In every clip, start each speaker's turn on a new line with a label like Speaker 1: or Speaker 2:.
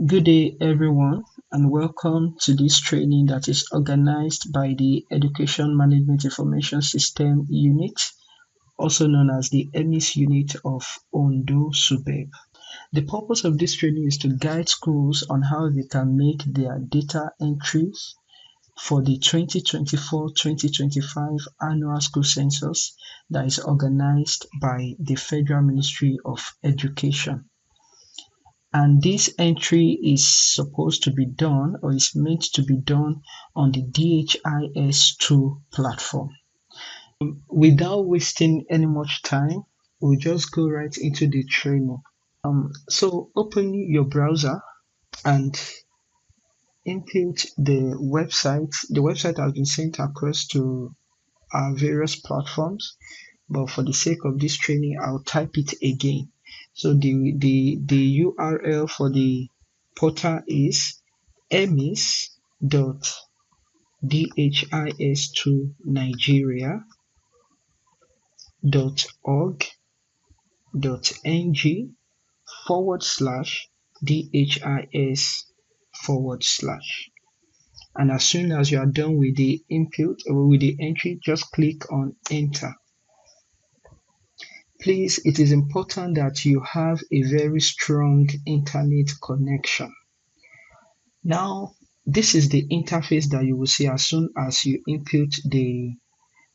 Speaker 1: Good day, everyone, and welcome to this training that is organized by the Education Management Information System Unit, also known as the EMIS unit of Ondo Subeb. The purpose of this training is to guide schools on how they can make their data entries for the 2024-2025 Annual School Census that is organized by the Federal Ministry of Education. And this entry is supposed to be done or is meant to be done on the DHIS2 platform. Without wasting any much time, we'll just go right into the training. So open your browser and input the website. The website has been sent across to our various platforms, but for the sake of this training, I'll type it again. So the URL for the portal is emis.dhis2nigeria.org.ng/DHIS/. And as soon as you are done with the input or with the entry, just click on enter. Please, it is important that you have a very strong internet connection. Now, this is the interface that you will see as soon as you input the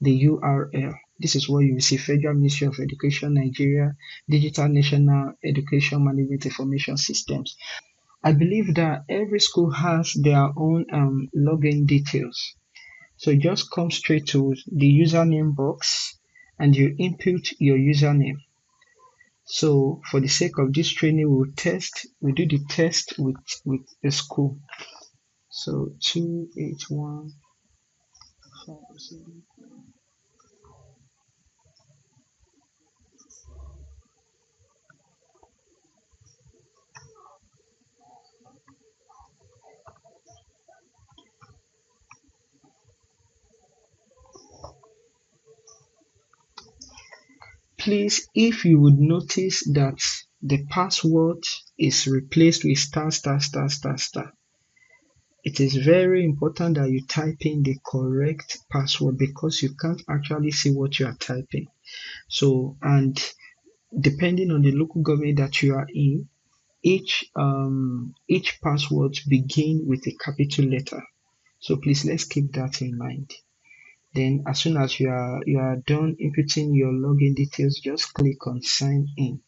Speaker 1: URL. This is what you will see: Federal Ministry of Education, Nigeria, Digital National Education Management Information Systems. I believe that every school has their own login details. So just come straight to the username box and you input your username. So for the sake of this training, we'll do the test with the school. So 281. Please, if you would notice that the password is replaced with star, it is very important that you type in the correct password because you can't actually see what you are typing. So, and depending on the local government that you are in, each password begin with a capital letter. So please, let's keep that in mind. Then as soon as you are done inputting your login details, just click on sign in.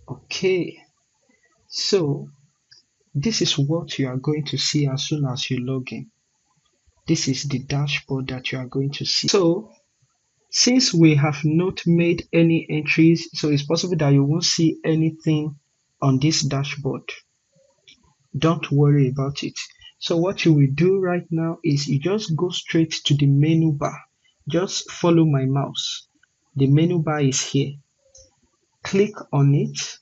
Speaker 1: Okay, so this is what you are going to see as soon as you log in. This is the dashboard that you are going to see. So since we have not made any entries, so it's possible that you won't see anything on this dashboard. Don't worry about it. So what you will do right now is you just go straight to the menu bar. Just follow my mouse. The menu bar is here. Click on it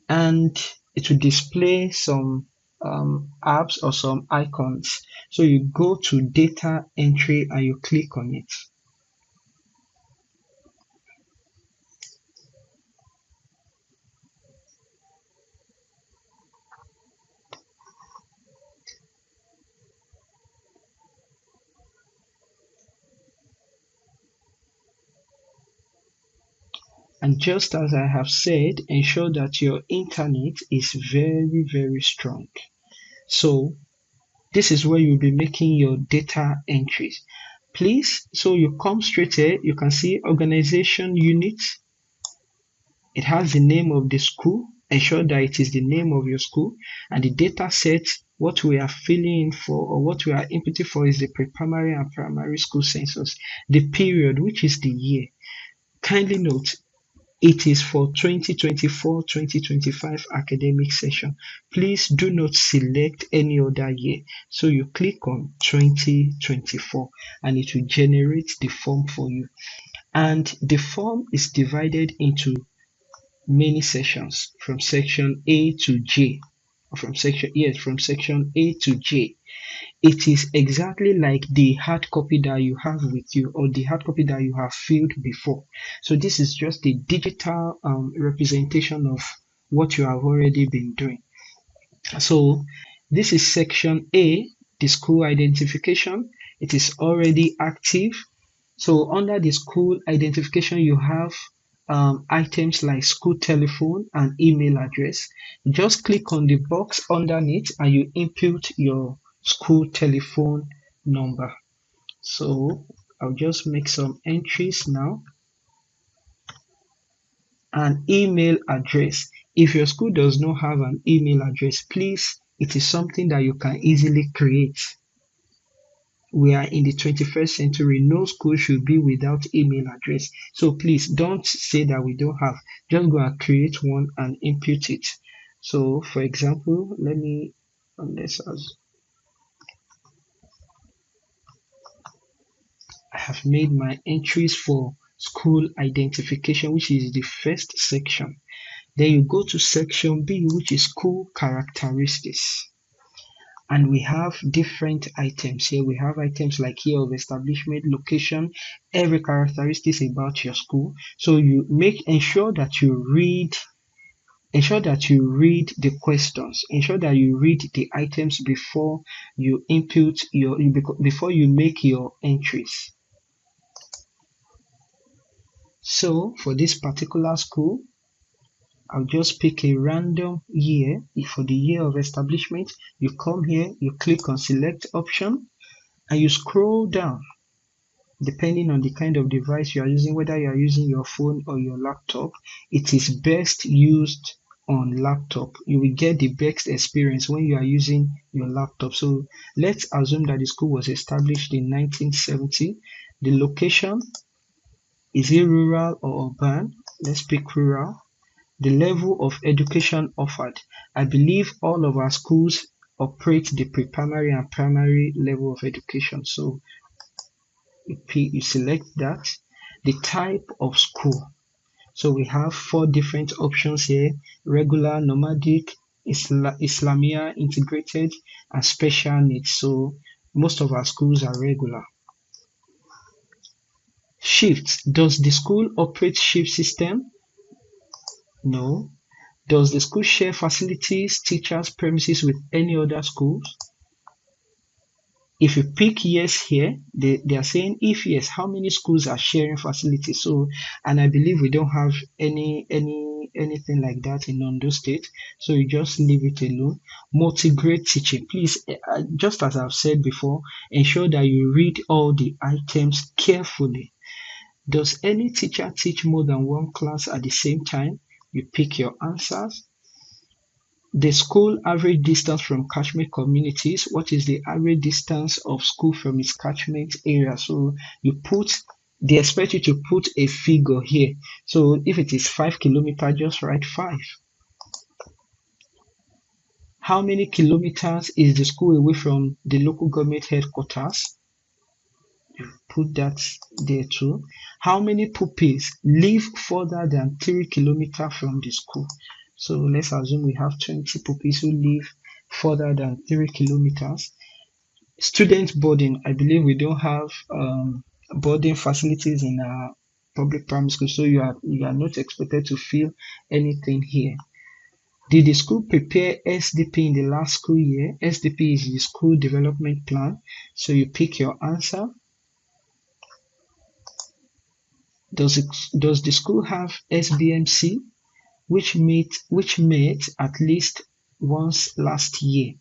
Speaker 1: and it will display some apps or some icons. So you go to data entry and you click on it. And just as I have said, ensure that your internet is very, very strong. So this is where you'll be making your data entries. Please, so you come straight here, you can see organization unit. It has the name of the school. Ensure that it is the name of your school, and the data set, what we are filling in for or what we are inputting for is the pre-primary and primary school census. The period, which is the year. Kindly note, it is for 2024-2025 academic session. Please do not select any other year. So you click on 2024 and it will generate the form for you. And the form is divided into many sections from section A to J. from section, yes, from section A to J. It is exactly like the hard copy that you have with you, or the hard copy that you have filled before. So this is just a digital representation of what you have already been doing. So this is section A, the school identification. It is already active. So under the school identification, you have items like school telephone and email address. Just click on the box underneath and you input your school telephone number. So I'll just make some entries now. An email address. If your school does not have an email address, please, it is something that you can easily create. We are in the 21st century. No school should be without email address. So please don't say that we don't have. Just go and create one and input it. So for example, I have made my entries for school identification, which is the first section. Then you go to section B, which is school characteristics. And we have different items here. We have items like year of establishment, location, every characteristics about your school. So you ensure that you read the questions, ensure that you read the items before you input before you make your entries. So for this particular school, I'll just pick a random year. For the year of establishment, you come here, you click on select option, and you scroll down. Depending on the kind of device you are using, whether you are using your phone or your laptop, it is best used on laptop. You will get the best experience when you are using your laptop. So let's assume that the school was established in 1970. The location, is it rural or urban? Let's pick rural. The level of education offered. I believe all of our schools operate the pre-primary and primary level of education. So you select that. The type of school. So we have 4 different options here: regular, nomadic, Islamia, integrated, and special needs. So most of our schools are regular. Shifts. Does the school operate shift system? No. Does the school share facilities, teachers, premises with any other schools? If you pick yes here, they are saying if yes, how many schools are sharing facilities? So, and I believe we don't have anything like that in Ondo State. So you just leave it alone. Multi-grade teaching. Please, just as I've said before, ensure that you read all the items carefully. Does any teacher teach more than one class at the same time? You pick your answers. The school average distance from catchment communities. What is the average distance of school from its catchment area? So they expect you to put a figure here. So if it is 5 kilometers, just write 5. How many kilometers is the school away from the local government headquarters? Put that there too. How many pupils live further than 3 kilometers from the school? So let's assume we have 20 pupils who live further than 3 kilometers. Student boarding. I believe we don't have boarding facilities in our public primary school, so you are not expected to fill anything here. Did the school prepare SDP in the last school year? SDP is the school development plan. So you pick your answer. Does the school have SBMC, which met at least once last year?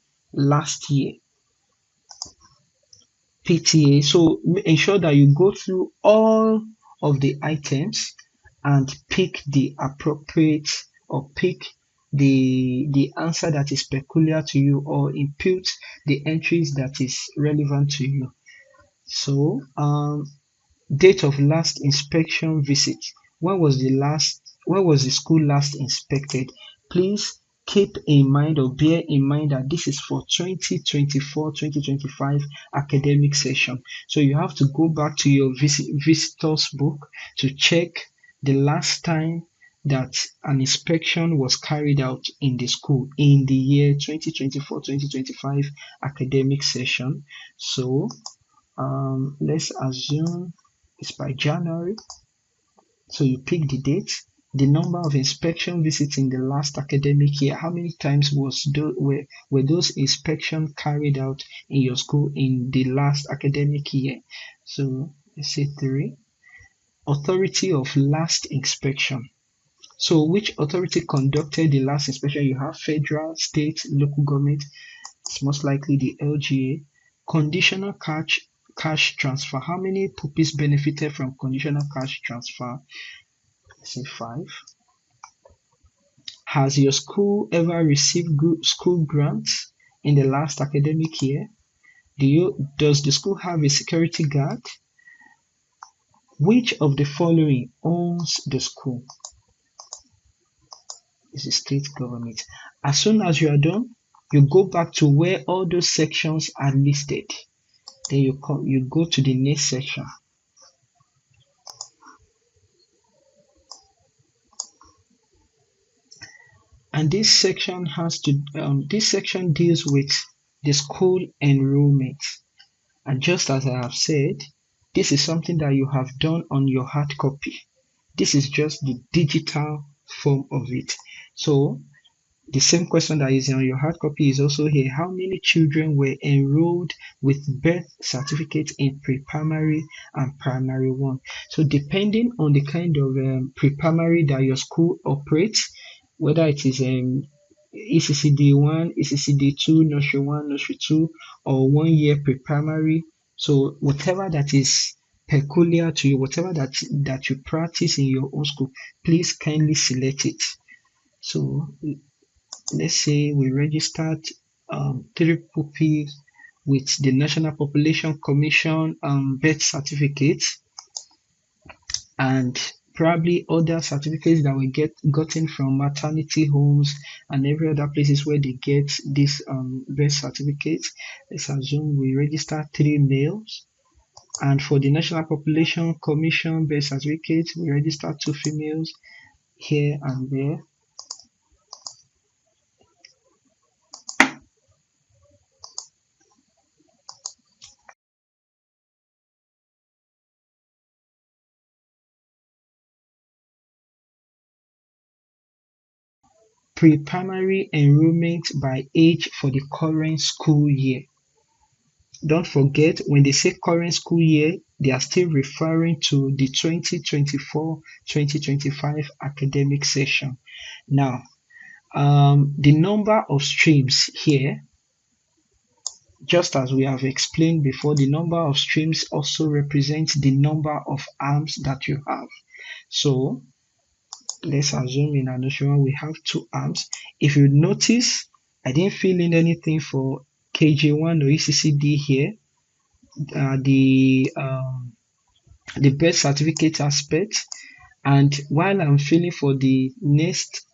Speaker 1: PTA. So ensure that you go through all of the items and pick the appropriate, or pick the answer that is peculiar to you, or input the entries that is relevant to you. So date of last inspection visit. When was the school last inspected? Please keep in mind, or bear in mind, that this is for 2024-2025 academic session. So you have to go back to your visitors book to check the last time that an inspection was carried out in the school in the year 2024-2025 academic session. So let's assume it's by January. So you pick the date, the number of inspection visits in the last academic year. How many times were those inspections carried out in your school in the last academic year? So let's say 3. Authority of last inspection. So which authority conducted the last inspection? You have federal, state, local government. It's most likely the LGA. Conditional cash transfer. How many pupils benefited from conditional cash transfer? Let's say 5. Has your school ever received school grants in the last academic year? Does the school have a security guard? Which of the following owns the school? Is the state government. As soon as you are done, you go back to where all those sections are listed. Then you go to the next section. And this section deals with the school enrollment. And just as I have said, this is something that you have done on your hard copy. This is just the digital form of it. So the same question that is on your hard copy is also here. How many children were enrolled with birth certificates in pre-primary and primary 1? So depending on the kind of pre-primary that your school operates, whether it is ECCD1, ECCD2, nursery 1, nursery 2, or 1 year pre-primary. So whatever that is peculiar to you, whatever that you practice in your own school, please kindly select it. So let's say we registered 3 pupils with the National Population Commission birth certificates and probably other certificates that we gotten from maternity homes and every other places where they get this birth certificates. Let's assume we register 3 males, and for the National Population Commission birth certificates, we register 2 females here and there. Pre-primary enrollment by age for the current school year. Don't forget, when they say current school year, they are still referring to the 2024-2025 academic session. Now, the number of streams here, just as we have explained before, the number of streams also represents the number of arms that you have. So let's assume in Anoshima we have 2 arms. If you notice, I didn't fill in anything for KG1 or ECCD here. The birth certificate aspect, and while I'm filling for the next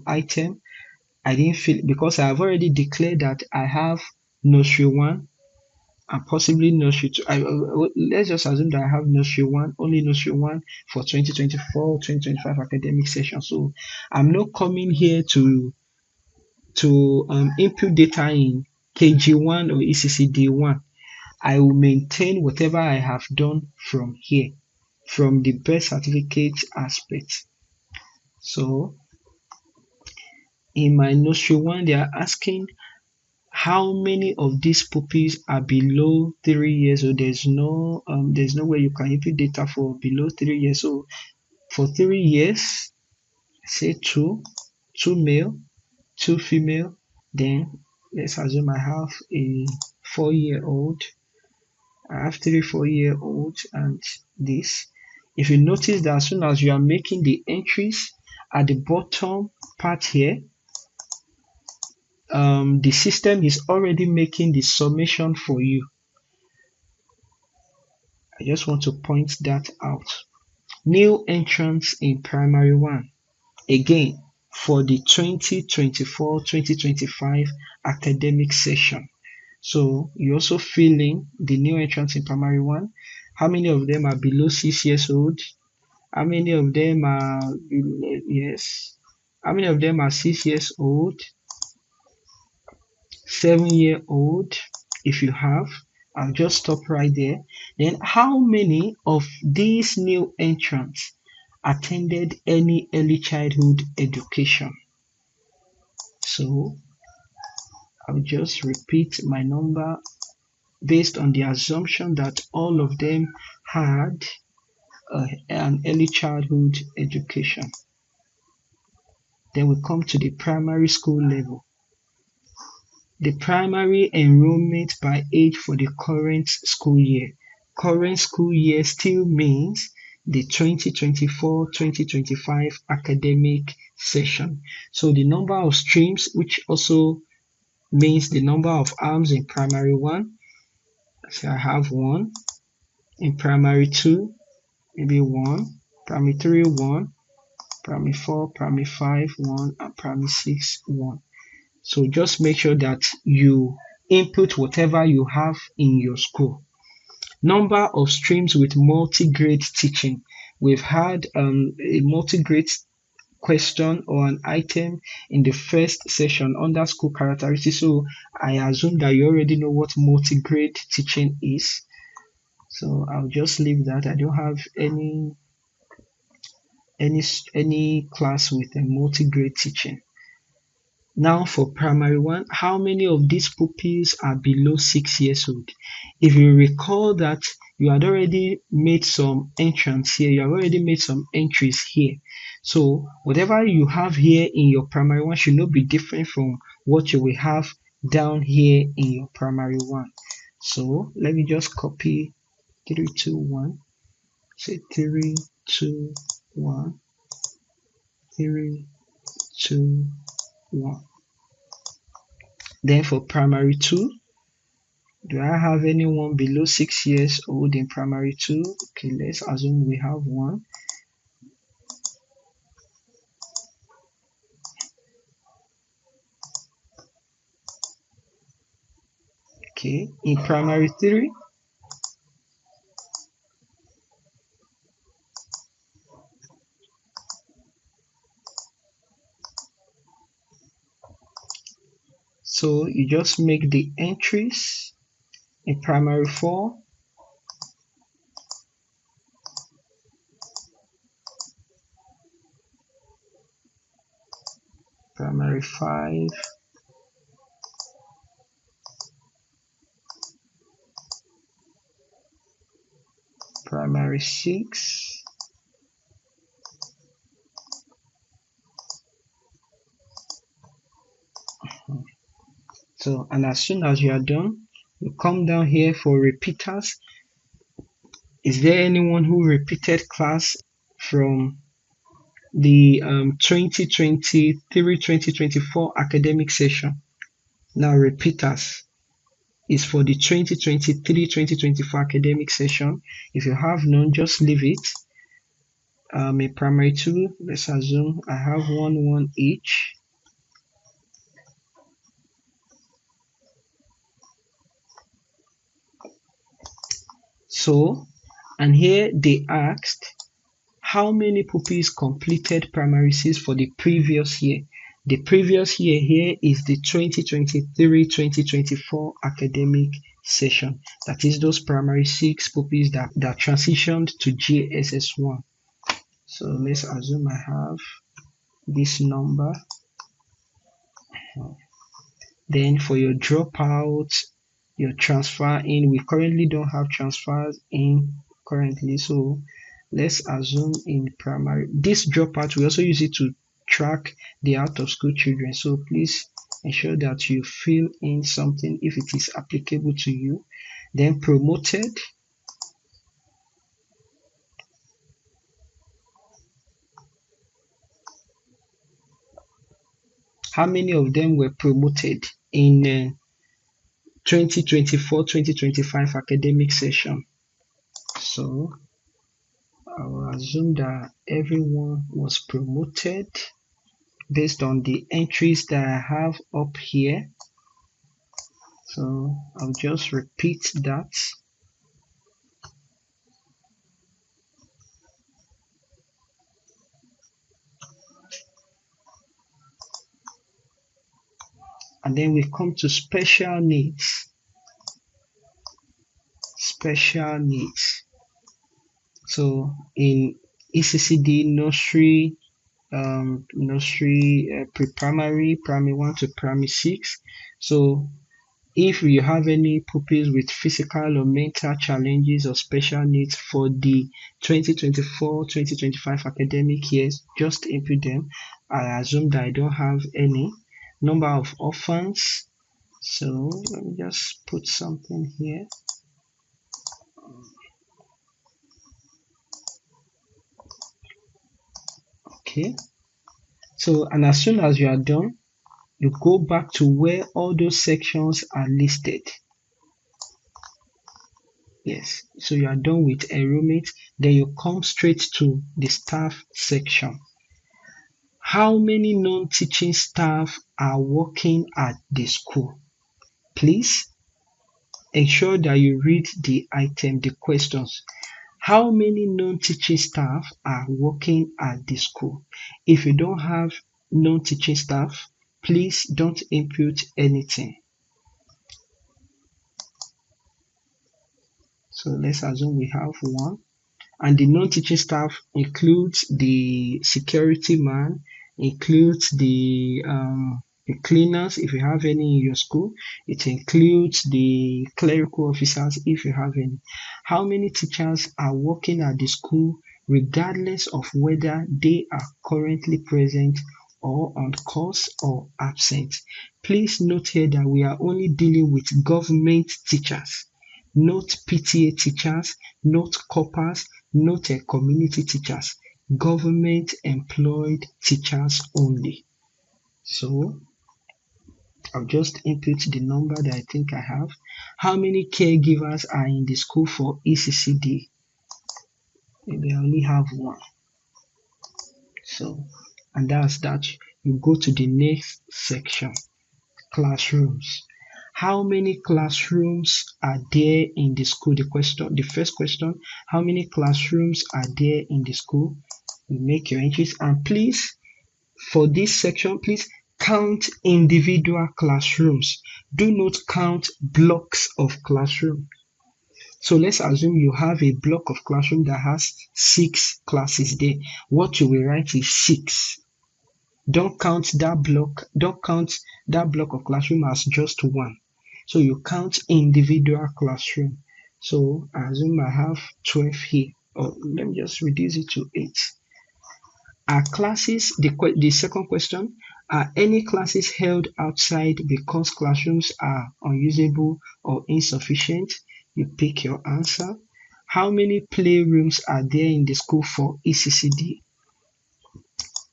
Speaker 1: item, I didn't fill because I have already declared that I have nursery 1 and possibly nursery 2. Let's just assume that I have nursery 1, only nursery 1 for 2024-2025 academic session. So I'm not coming here to input data in KG1 or ECCD1. I will maintain whatever I have done from here, from the birth certificate aspect. So in my nursery 1, they are asking how many of these pupils are below 3 years old. There's no way you can input data for below 3 years old. For 3 years, say 2 male, 2 female. Then let's assume I have a 4-year-old. I have 3 4-year-olds and this. If you notice that as soon as you are making the entries at the bottom part here, the system is already making the summation for you. I just want to point that out. New entrants in primary 1. Again, for the 2024-2025 academic session. So you also fill in the new entrants in primary 1. How many of them are below 6 years old? How many of them are, yes, how many of them are 6 years old, 7 year old? If you have, I'll just stop right there. Then how many of these new entrants attended any early childhood education? So I'll just repeat my number based on the assumption that all of them had an early childhood education. Then we come to the primary school level. The primary enrollment by age for the current school year. Current school year still means the 2024-2025 academic session. So the number of streams, which also means the number of arms in primary one. So I have one. In primary two, maybe one. Primary three, one. Primary four, primary five, one. And primary six, one. So just make sure that you input whatever you have in your school. Number of streams with multi-grade teaching. We've had a multi-grade question or an item in the first session under school characteristics. So I assume that you already know what multi-grade teaching is. So I'll just leave that. I don't have any class with a multi-grade teaching. Now for primary one, how many of these pupils are below 6 years old? If you recall that you had already made some entrance here, you have already made some entries here. So whatever you have here in your primary one should not be different from what you will have down here in your primary one. So let me just copy 3, 2, 1. Say 3, 2, 1, 3, 2, 1. Then for primary 2, do I have anyone below 6 years old in primary 2? Okay, let's assume we have one. Okay, in primary 3, so you just make the entries. In primary 4, primary 5, primary 6, so and as soon as you are done, you come down here for repeaters. Is there anyone who repeated class from the 2023-2024 academic session? Now repeaters is for the 2023-2024 academic session. If you have none, just leave it. In primary 2, let's assume I have one each. So, and here they asked how many pupils completed primary 6 for the previous year. The previous year here is the 2023-2024 academic session. That is those primary 6 pupils that transitioned to JSS1. So let's assume I have this number. Then for your dropouts, your transfer in, we currently don't have transfers in currently. So let's assume in primary, this dropout, we also use it to track the out of school children. So please ensure that you fill in something if it is applicable to you. Then promoted, how many of them were promoted in 2024-2025 academic session? So I will assume that everyone was promoted based on the entries that I have up here. So I'll just repeat that. And then we come to special needs. Special needs. So in ECCD, nursery, pre-primary, primary 1 to primary 6. So if you have any pupils with physical or mental challenges or special needs for the 2024-2025 academic years, just input them. I assume that I don't have any. Number of orphans. So let me just put something here. Okay. So, and as soon as you are done, you go back to where all those sections are listed. Yes, so you are done with enrollment, then you come straight to the staff section. How many non-teaching staff are working at the school? Please ensure that you read the item, the questions. How many non-teaching staff are working at the school? If you don't have non-teaching staff, please don't input anything. So let's assume we have one. And the non-teaching staff includes the security man, includes the cleaners if you have any in your school. It includes the clerical officers if you have any. How many teachers are working at the school regardless of whether they are currently present or on course or absent? Please note here that we are only dealing with government teachers, not PTA teachers, not corpers, not community teachers, government employed teachers only. So I'll just input the number that I think I have. How many caregivers are in the school for ECCD? Maybe I only have one. So, and that's that. You go to the next section, classrooms. How many classrooms are there in the school? The first question, how many classrooms are there in the school? You make your entries, and please, for this section, please count individual classrooms. Do not count blocks of classroom. So let's assume you have a block of classroom that has 6 classes there. What you will write is 6. Don't count that block of classroom as just one. So you count individual classroom. So I assume I have 12 here. Or let me just reduce it to 8. Are classes, the second question, are any classes held outside because classrooms are unusable or insufficient? You pick your answer. How many playrooms are there in the school for ECCD?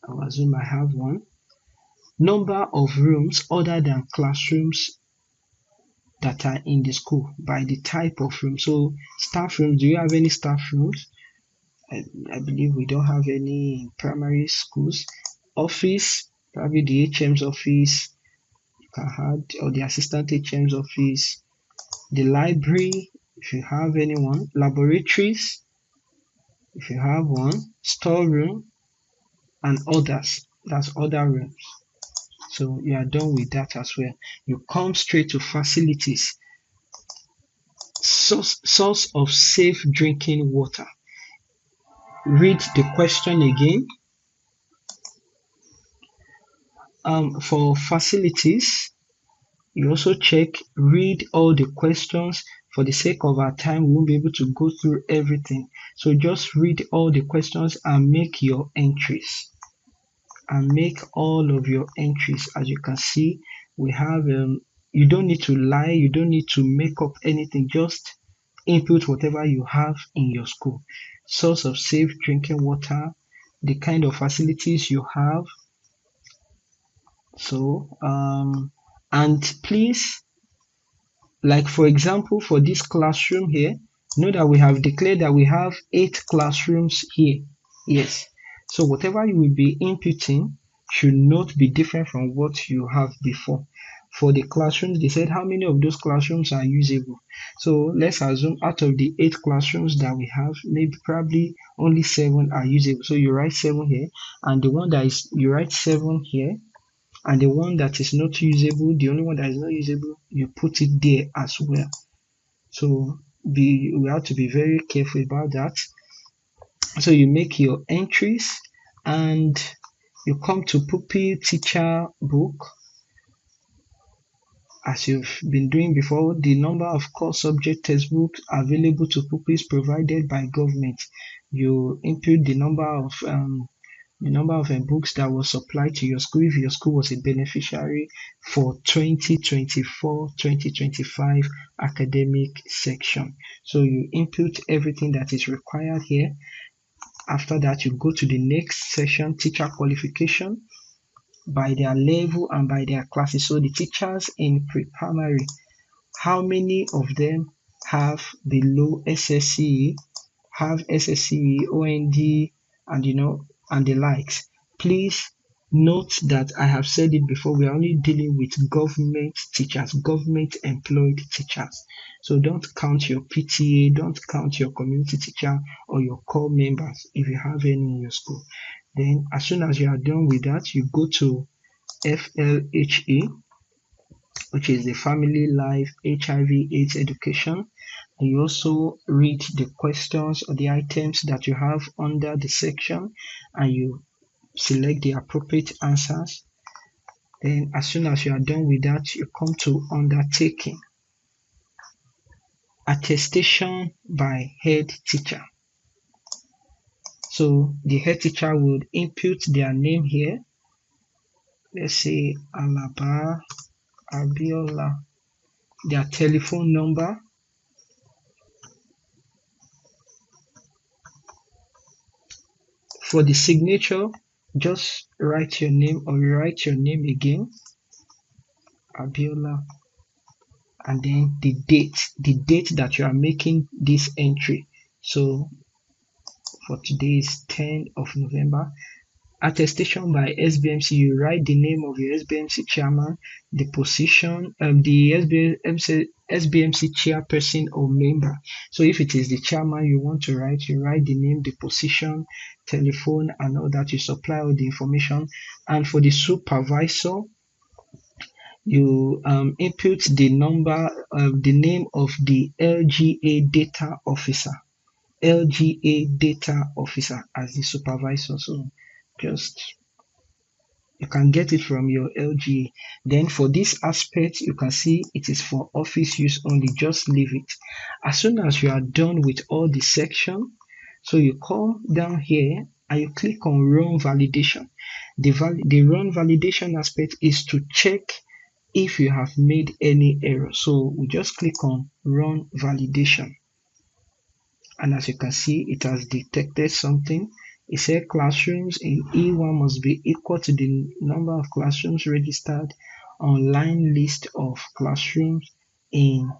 Speaker 1: I'll assume I have one. Number of rooms other than classrooms that are in the school by the type of room. So staff rooms, do you have any staff rooms? I believe we don't have any in primary schools. Office, probably the HM's office, you can add, or the assistant HM's office. The library, if you have anyone. Laboratories, if you have one. Storeroom, and others, that's other rooms. So you are done with that as well. You come straight to facilities. Source of safe drinking water. Read the question again. For facilities, you also read all the questions. For the sake of our time, we won't be able to go through everything. So just read all the questions and make your entries. And make all of your entries. As you can see, we have, you don't need to lie, you don't need to make up anything, just input whatever you have in your school. Source of safe drinking water, the kind of facilities you have. So, and please, like for example, for this classroom here, know that we have declared that we have 8 classrooms here. Yes. So whatever you will be inputting should not be different from what you have before. For the classrooms, they said how many of those classrooms are usable. So let's assume out of the 8 classrooms that we have, maybe probably only 7 are usable. So you write 7 here, and the one that is, you write 7 here, and the one that is not usable, the only one that is not usable, you put it there as well. So we have to be very careful about that. So you make your entries and you come to pupil teacher book. As you've been doing before, the number of core subject textbooks available to pupils provided by government. You input the number of books that was supplied to your school if your school was a beneficiary for 2024-2025 academic section. So you input everything that is required here. After that, you go to the next section, teacher qualification, by their level and by their classes. So the teachers in pre-primary, how many of them have below SSCE, have SSCE, OND, and the likes. Please note that I have said it before, we are only dealing with government teachers, government employed teachers. So don't count your PTA, don't count your community teacher or your core members if you have any in your school. Then as soon as you are done with that, you go to FLHE, which is the Family Life HIV/AIDS Education. And you also read the questions or the items that you have under the section and you select the appropriate answers. Then as soon as you are done with that, you come to Undertaking. Attestation by head teacher. So the head teacher would input their name here. Let's say Alaba Abiola, their telephone number, for the signature, just write your name or rewrite your name again, Abiola, and then the date that you are making this entry. So for today is 10th of November. Attestation by SBMC, you write the name of your SBMC chairman, the position, the SBMC chairperson or member. So if it is the chairman you want to write, you write the name, the position, telephone, and all that. You supply all the information. And for the supervisor, you input the number, the name of the LGA data officer. LGA data officer as the supervisor. So just you can get it from your LGA. Then for this aspect, you can see it is for office use only. Just leave it. As soon as you are done with all the section, so you come down here and you click on run validation. The run validation aspect is to check if you have made any error. So we just click on run validation. And as you can see, it has detected something. It said classrooms in E1 must be equal to the number of classrooms registered on line list of classrooms in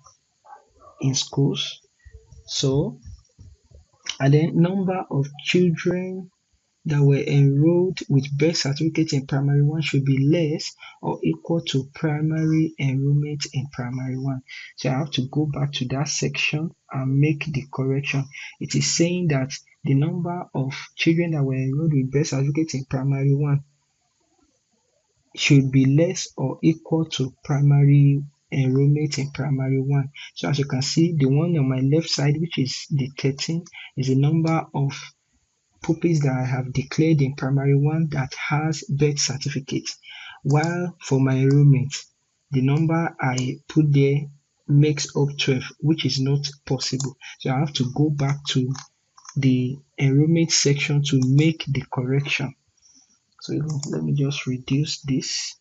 Speaker 1: schools. So, and then number of children that were enrolled with birth certificate in primary 1 should be less or equal to primary enrollment in primary 1. So I have to go back to that section and make the correction. It is saying that the number of children that were enrolled with birth certificate in primary 1 should be less or equal to primary enrollment in primary 1. So as you can see, the one on my left side, which is the 13, is the number of pupils that I have declared in primary 1 that has birth certificate, while for my enrollment, the number I put there makes up 12, which is not possible. So I have to go back to the enrollment section to make the correction. So let me just reduce this.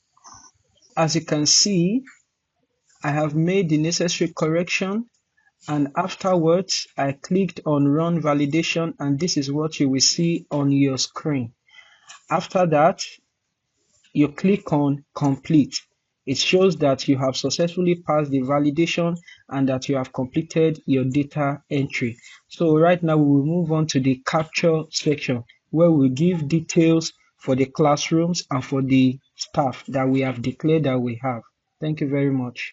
Speaker 1: As you can see, I have made the necessary correction. And afterwards, I clicked on run validation, and this is what you will see on your screen. After that, you click on complete. It shows that you have successfully passed the validation and that you have completed your data entry. So right now we will move on to the capture section where we give details for the classrooms and for the staff that we have declared that we have. Thank you very much.